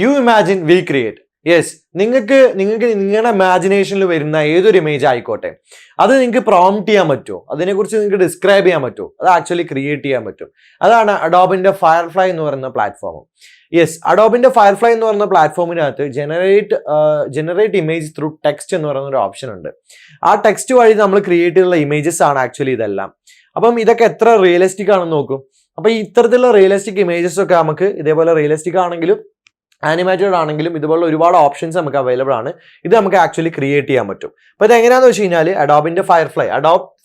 U imagine we create. Yes, നിങ്ങൾക്ക് നിങ്ങളുടെ ഇമാജിനേഷനിൽ വരുന്ന ഏതൊരു ഇമേജ് ആയിക്കോട്ടെ, അത് നിങ്ങൾക്ക് പ്രോംപ്റ്റ് ചെയ്യാൻ പറ്റുമോ, അതിനെക്കുറിച്ച് നിങ്ങൾക്ക് ഡിസ്ക്രൈബ് ചെയ്യാൻ പറ്റുമോ, അത് ആക്ച്വലി ക്രിയേറ്റ് ചെയ്യാൻ പറ്റും. അതാണ് അഡോബിന്റെ ഫയർഫ്ലൈ എന്ന് പറയുന്ന പ്ലാറ്റ്ഫോം. യെസ്, അഡോബിന്റെ ഫയർഫ്ലൈ എന്ന് പറയുന്ന പ്ലാറ്റ്ഫോമിനകത്ത് ജനറേറ്റ് ഇമേജ് ത്രൂ ടെക്സ്റ്റ് എന്ന് പറയുന്ന ഒരു ഓപ്ഷൻ ഉണ്ട്. ആ ടെക്സ്റ്റ് വഴി നമ്മൾ ക്രിയേറ്റ് ചെയ്തുള്ള ഇമേജസ് ആണ് ആക്ച്വലി ഇതെല്ലാം. അപ്പം ഇതൊക്കെ എത്ര റിയലിസ്റ്റിക് ആണെന്ന് നോക്കും. അപ്പൊ ഇത്തരത്തിലുള്ള റിയലിസ്റ്റിക് ഇമേജസ് ഒക്കെ നമുക്ക് ഇതേപോലെ റിയലിസ്റ്റിക് ആണെങ്കിലും ആനിമേറ്റഡ് ആണെങ്കിലും ഇതുപോലുള്ള ഒരുപാട് ഓപ്ഷൻസ് നമുക്ക് അവൈലബിൾ ആണ്. ഇത് നമുക്ക് ആക്ച്വലി ക്രിയേറ്റ് ചെയ്യാൻ പറ്റും. അപ്പോൾ ഇത് എങ്ങനെയാണെന്ന് വെച്ച് കഴിഞ്ഞാൽ അഡോബിന്റെ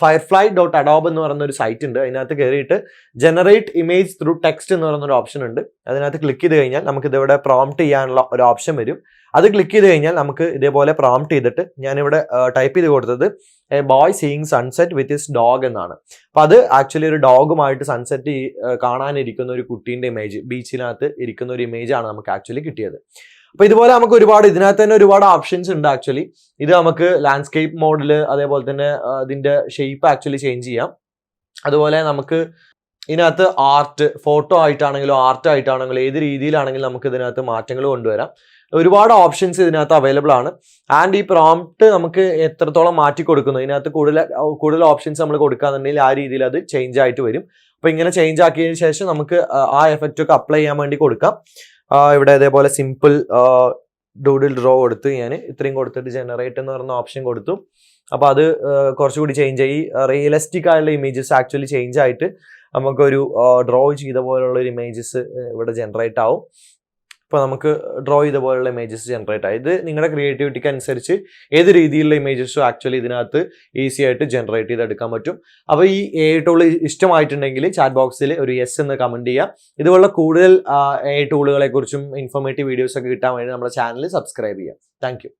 firefly.adobe എന്ന് പറയുന്ന ഒരു സൈറ്റ് ഉണ്ട്. അതിനകത്ത് കയറിയിട്ട് ജനറേറ്റ് ഇമേജ് ത്രൂ ടെക്സ്റ്റ് എന്ന് പറയുന്ന ഒരു ഓപ്ഷൻ ഉണ്ട്. അതിനകത്ത് ക്ലിക്ക് ചെയ്ത് കഴിഞ്ഞാൽ നമുക്ക് ഇതിവിടെ പ്രോംപ്റ്റ് ചെയ്യാനുള്ള ഒരു ഓപ്ഷൻ വരും. അത് ക്ലിക്ക് ചെയ്ത് കഴിഞ്ഞാൽ നമുക്ക് ഇതേപോലെ പ്രോംപ്റ്റ് ചെയ്തിട്ട് ഞാനിവിടെ ടൈപ്പ് ചെയ്ത് കൊടുത്തത് A boy seeing sunset with his dog എന്നാണ്. അപ്പൊ അത് ആക്ച്വലി ഒരു ഡോഗുമായിട്ട് സൺസെറ്റ് കാണാനിരിക്കുന്ന ഒരു കുട്ടീൻ്റെ ഇമേജ്, ബീച്ചിനകത്ത് ഇരിക്കുന്ന ഒരു ഇമേജ് ആണ് നമുക്ക് ആക്ച്വലി കിട്ടിയത്. അപ്പൊ ഇതുപോലെ നമുക്ക് ഇതിനകത്ത് തന്നെ ഒരുപാട് ഓപ്ഷൻസ് ഉണ്ട് ആക്ച്വലി. ഇത് നമുക്ക് ലാൻഡ്സ്കേപ്പ് മോഡില്, അതേപോലെ തന്നെ ഇതിന്റെ ഷേപ്പ് ആക്ച്വലി ചേഞ്ച് ചെയ്യാം. അതുപോലെ നമുക്ക് ഇതിനകത്ത് ഫോട്ടോ ആയിട്ടാണെങ്കിലും ആർട്ട് ആയിട്ടാണെങ്കിലും ഏത് രീതിയിലാണെങ്കിലും നമുക്ക് ഇതിനകത്ത് മാറ്റങ്ങൾ കൊണ്ടുവരാം. ഒരുപാട് ഓപ്ഷൻസ് ഇതിനകത്ത് അവൈലബിൾ ആണ്. ആൻഡ് ഈ പ്രോംപ്റ്റ് നമുക്ക് എത്രത്തോളം മാറ്റി കൊടുക്കുന്നു, ഇതിനകത്ത് കൂടുതൽ ഓപ്ഷൻസ് നമ്മൾ കൊടുക്കാന്നുണ്ടെങ്കിൽ ആ രീതിയിൽ അത് ചേഞ്ച് ആയിട്ട് വരും. അപ്പൊ ഇങ്ങനെ ചേഞ്ച് ആക്കിയതിനു ശേഷം നമുക്ക് ആ എഫക്റ്റ് ഒക്കെ അപ്ലൈ ചെയ്യാൻ വേണ്ടി കൊടുക്കാം. ഇവിടെ ഇതേപോലെ സിമ്പിൾ ഡൂഡിൽ ഡ്രോ കൊടുത്ത് ഞാൻ ഇത്രയും കൊടുത്തിട്ട് ജനറേറ്റ് എന്ന് പറയുന്ന ഓപ്ഷൻ കൊടുത്തു. അപ്പൊ അത് കുറച്ചുകൂടി ചേഞ്ച് ആയി റിയലിസ്റ്റിക് ആയുള്ള ഇമേജസ് ആക്ച്വലി ചേഞ്ച് ആയിട്ട് നമുക്കൊരു ഡ്രോ ചെയ്ത പോലുള്ള ഒരു ഇമേജസ് ഇവിടെ ജനറേറ്റ് ആവും. ഇപ്പോൾ നമുക്ക് ഡ്രോ ചെയ്ത പോലുള്ള ഇമേജസ് ജനറേറ്റ് ആയി. ഇത് നിങ്ങളുടെ ക്രിയേറ്റിവിറ്റിക്ക് അനുസരിച്ച് ഏത് രീതിയിലുള്ള ഇമേജസും ആക്ച്വലി ഇതിനകത്ത് ഈസി ആയിട്ട് ജനറേറ്റ് ചെയ്തെടുക്കാൻ പറ്റും. അപ്പോൾ ഈ AI ടൂൾ ഇഷ്ടമായിട്ടുണ്ടെങ്കിൽ ചാറ്റ് ബോക്സിൽ ഒരു യെസ് എന്ന് കമൻറ്റ് ചെയ്യുക. ഇതുപോലുള്ള കൂടുതൽ AI ടൂളുകളെ കുറിച്ചും ഇൻഫോർമേറ്റീവ് വീഡിയോസ് ഒക്കെ കിട്ടാൻ വേണ്ടി നമ്മുടെ ചാനൽ സബ്സ്ക്രൈബ് ചെയ്യുക. Thank you.